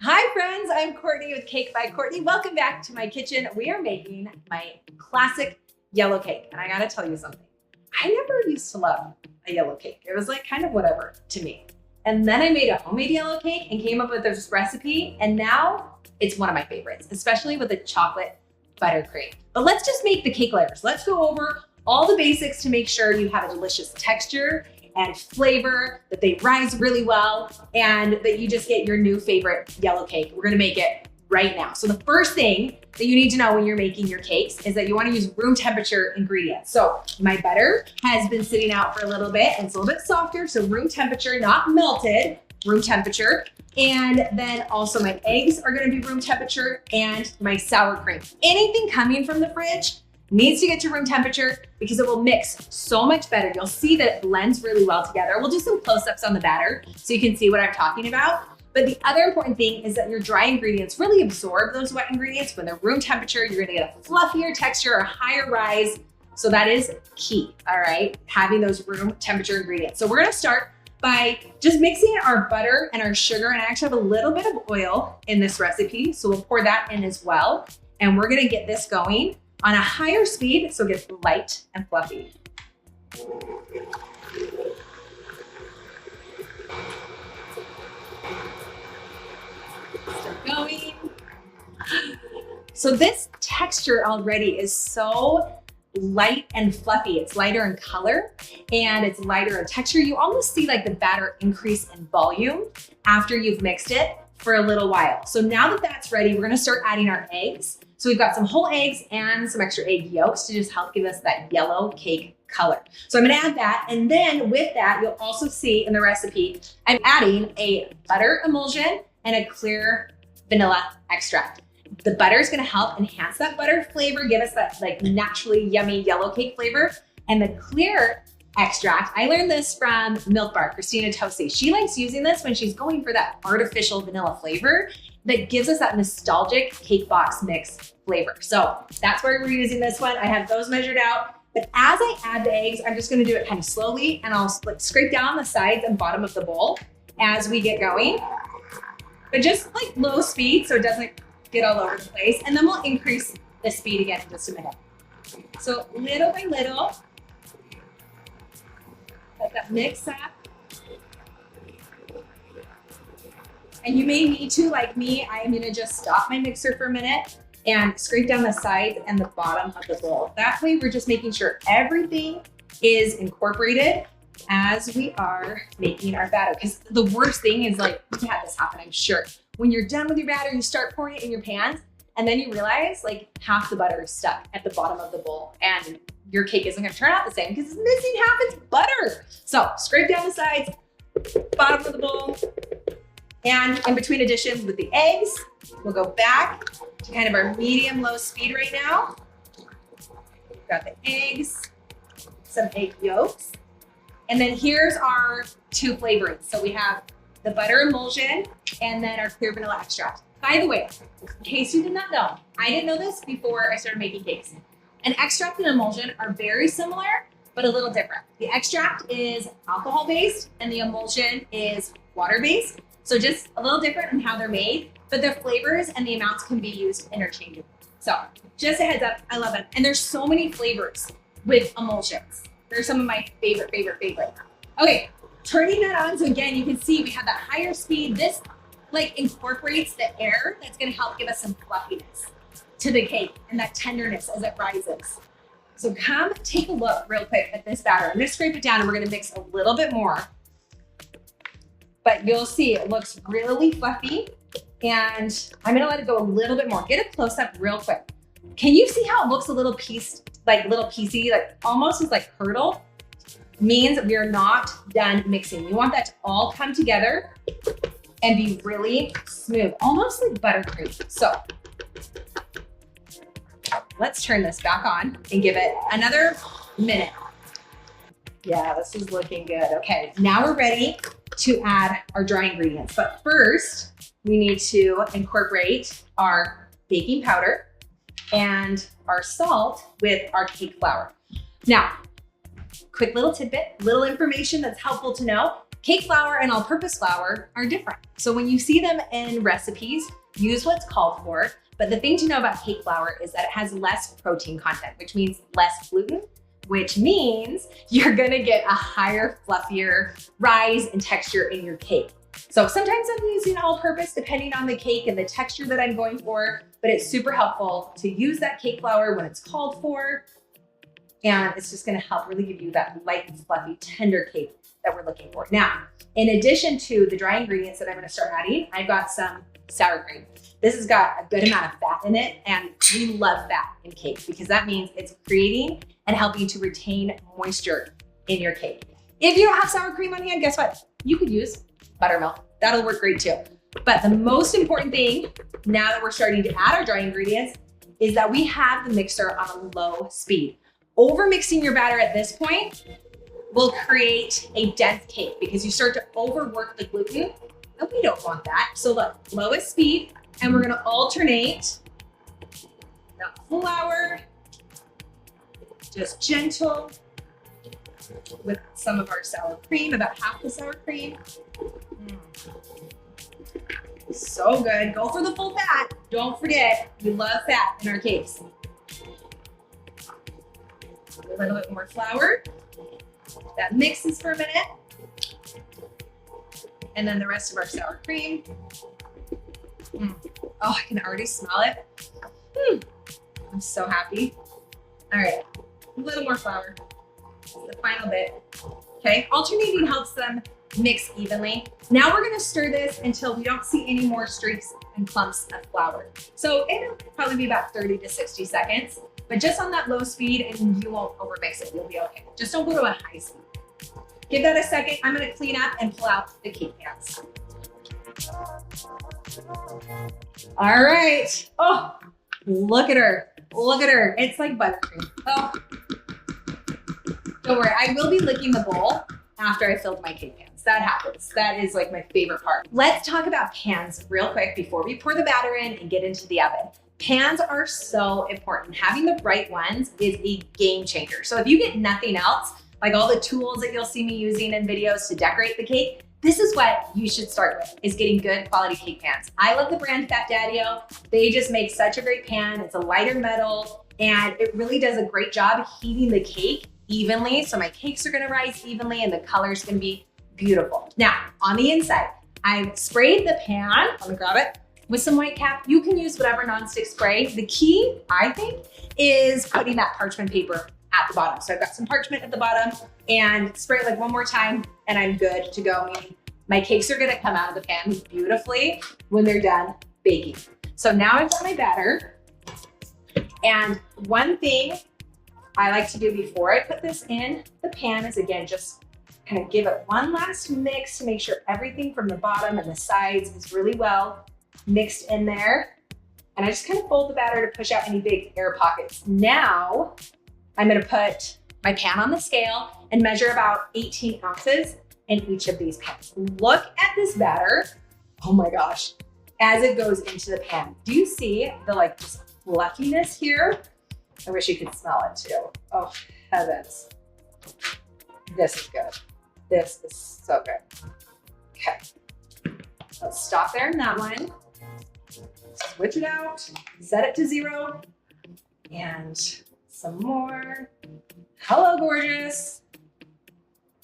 Hi friends, I'm Courtney with Cake by Courtney. Welcome back to my kitchen. We are making my classic yellow cake. And I gotta tell you something. I never used to love a yellow cake. It was like kind of whatever to me. And then I made a homemade yellow cake and came up with this recipe. And now it's one of my favorites, especially with the chocolate buttercream. But let's just make the cake layers. Let's go over all the basics to make sure you have a delicious texture and flavor, that they rise really well, and that you just get your new favorite yellow cake. We're gonna make it right now. So the first thing that you need to know when you're making your cakes is that you wanna use room temperature ingredients. So my butter has been sitting out for a little bit and it's a little bit softer, so room temperature, not melted, room temperature. And then also my eggs are gonna be room temperature and my sour cream. Anything coming from the fridge needs to get to room temperature because it will mix so much better. You'll see that it blends really well together. We'll do some close-ups on the batter so you can see what I'm talking about. But the other important thing is that your dry ingredients really absorb those wet ingredients. When they're room temperature, you're gonna get a fluffier texture, a higher rise. So that is key, all right? Having those room temperature ingredients. So we're gonna start by just mixing our butter and our sugar, and I actually have a little bit of oil in this recipe, so we'll pour that in as well. And we're gonna get this going on a higher speed so it gets light and fluffy. Still going. So this texture already is so light and fluffy. It's lighter in color and it's lighter in texture. You almost see like the batter increase in volume after you've mixed it for a little while. So now that that's ready, we're gonna start adding our eggs. So we've got some whole eggs and some extra egg yolks to just help give us that yellow cake color. So I'm gonna add that. And then with that, you'll also see in the recipe, I'm adding a butter emulsion and a clear vanilla extract. The butter is gonna help enhance that butter flavor, give us that like naturally yummy yellow cake flavor. And the clear extract, I learned this from Milk Bar, Christina Tosi. She likes using this when she's going for that artificial vanilla flavor that gives us that nostalgic cake box mix flavor. So that's why we're using this one. I have those measured out. But as I add the eggs, I'm just gonna do it kind of slowly and I'll like scrape down the sides and bottom of the bowl as we get going. But just like low speed so it doesn't get all over the place. And then we'll increase the speed again in just a minute. So little by little, let that mix up. And you may need to, like me, I'm gonna just stop my mixer for a minute and scrape down the sides and the bottom of the bowl. That way we're just making sure everything is incorporated as we are making our batter. Because the worst thing is like, you've had this happen, I'm sure. When you're done with your batter, you start pouring it in your pans and then you realize like half the butter is stuck at the bottom of the bowl and your cake isn't gonna turn out the same because it's missing half its butter. So scrape down the sides, bottom of the bowl, and in between additions with the eggs, we'll go back to kind of our medium-low speed right now. We've got the eggs, some egg yolks, and then here's our two flavorings. So we have the butter emulsion and then our clear vanilla extract. By the way, in case you did not know, I didn't know this before I started making cakes. An extract and emulsion are very similar, but a little different. The extract is alcohol-based and the emulsion is water-based. So just a little different in how they're made, but their flavors and the amounts can be used interchangeably. So just a heads up, I love them. And there's so many flavors with emulsions. They're some of my favorite. Okay, turning that on. So again, you can see we have that higher speed. This like incorporates the air that's gonna help give us some fluffiness to the cake and that tenderness as it rises. So come take a look real quick at this batter. I'm gonna scrape it down and we're gonna mix a little bit more. But you'll see it looks really fluffy and I'm gonna let it go a little bit more. Get a close up real quick. Can you see how it looks a little piecey, like almost as like curdled? Means we are not done mixing. We want that to all come together and be really smooth, almost like buttercream. So let's turn this back on and give it another minute. Yeah, this is looking good. Okay, now we're ready to add our dry ingredients. But first, we need to incorporate our baking powder and our salt with our cake flour. Now, quick little tidbit, little information that's helpful to know. Cake flour and all-purpose flour are different. So when you see them in recipes, use what's called for. But the thing to know about cake flour is that it has less protein content, which means less gluten, which means you're gonna get a higher, fluffier rise and texture in your cake. So sometimes I'm using all-purpose depending on the cake and the texture that I'm going for, but it's super helpful to use that cake flour when it's called for. And it's just gonna help really give you that light and fluffy, tender cake that we're looking for. Now, in addition to the dry ingredients that I'm gonna start adding, I've got some sour cream. This has got a good amount of fat in it, and we love fat in cake because that means it's creating and helping to retain moisture in your cake. If you don't have sour cream on hand, guess what? You could use buttermilk. That'll work great too. But the most important thing, now that we're starting to add our dry ingredients, is that we have the mixer on a low speed. Over mixing your batter at this point will create a dense cake because you start to overwork the gluten, and we don't want that. So look, lowest speed, and we're gonna alternate the flour, just gentle, with some of our sour cream, about half the sour cream. So good. Go for the full fat. Don't forget, we love fat in our cakes. A little bit more flour. That mixes for a minute. And then the rest of our sour cream. Oh, I can already smell it. I'm so happy. All right, a little more flour. The final bit. Okay, alternating helps them mix evenly. Now we're gonna stir this until we don't see any more streaks and clumps of flour. So it'll probably be about 30 to 60 seconds, but just on that low speed and you won't overmix it, you'll be okay. Just don't go to a high speed. Give that a second. I'm gonna clean up and pull out the cake pans. All right. Oh, look at her. Look at her. It's like buttercream. Oh, don't worry. I will be licking the bowl after I filled my cake pans. That happens. That is like my favorite part. Let's talk about pans real quick before we pour the batter in and get into the oven. Pans are so important. Having the right ones is a game changer. So if you get nothing else, like all the tools that you'll see me using in videos to decorate the cake, this is what you should start with, is getting good quality cake pans. I love the brand Fat Daddy-O. They just make such a great pan. It's a lighter metal, and it really does a great job heating the cake evenly. So my cakes are gonna rise evenly and the color's gonna be beautiful. Now, on the inside, I've sprayed the pan, let me grab it, with some white cap. You can use whatever nonstick spray. The key, I think, is putting that parchment paper at the bottom. So I've got some parchment at the bottom and spray it like one more time and I'm good to go. Meaning my cakes are gonna come out of the pan beautifully when they're done baking. So now I've got my batter. And one thing I like to do before I put this in the pan is, again, just kind of give it one last mix to make sure everything from the bottom and the sides is really well mixed in there. And I just kind of fold the batter to push out any big air pockets. Now, I'm gonna put my pan on the scale and measure about 18 ounces in each of these pans. Look at this batter, oh my gosh, as it goes into the pan. Do you see the like just fluffiness here? I wish you could smell it too. Oh, heavens. This is good. This is so good. Okay, let's stop there in that one. Switch it out, set it to 0, and some more. Hello, gorgeous.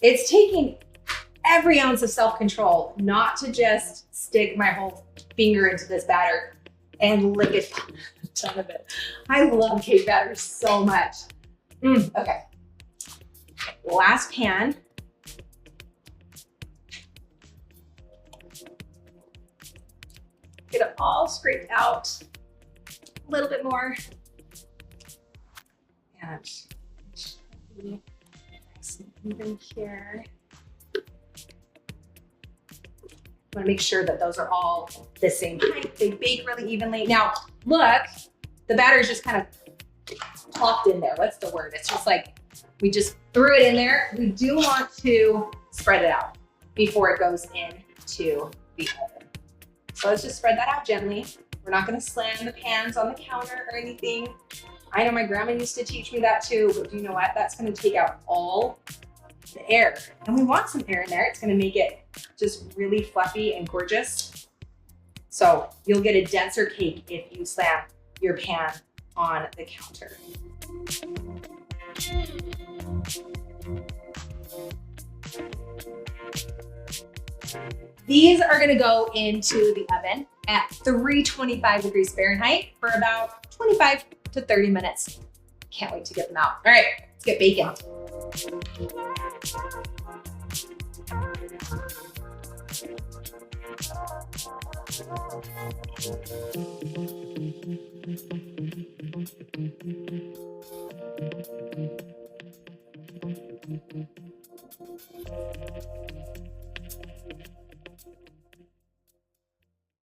It's taking every ounce of self-control not to just stick my whole finger into this batter and lick a ton of it. I love cake batter so much. Okay, last pan. Get it all scraped out, a little bit more. And nice and even here. I want to make sure that those are all the same height. They bake really evenly. Now, look, the batter is just kind of plopped in there. What's the word? It's just like, we just threw it in there. We do want to spread it out before it goes into the oven. So let's just spread that out gently. We're not gonna slam the pans on the counter or anything. I know my grandma used to teach me that too, but do you know what? That's gonna take out all the air. And we want some air in there. It's gonna make it just really fluffy and gorgeous. So you'll get a denser cake if you slam your pan on the counter. These are gonna go into the oven at 325 degrees Fahrenheit for about 25 to 30 minutes. Can't wait to get them out. All right, let's get baking.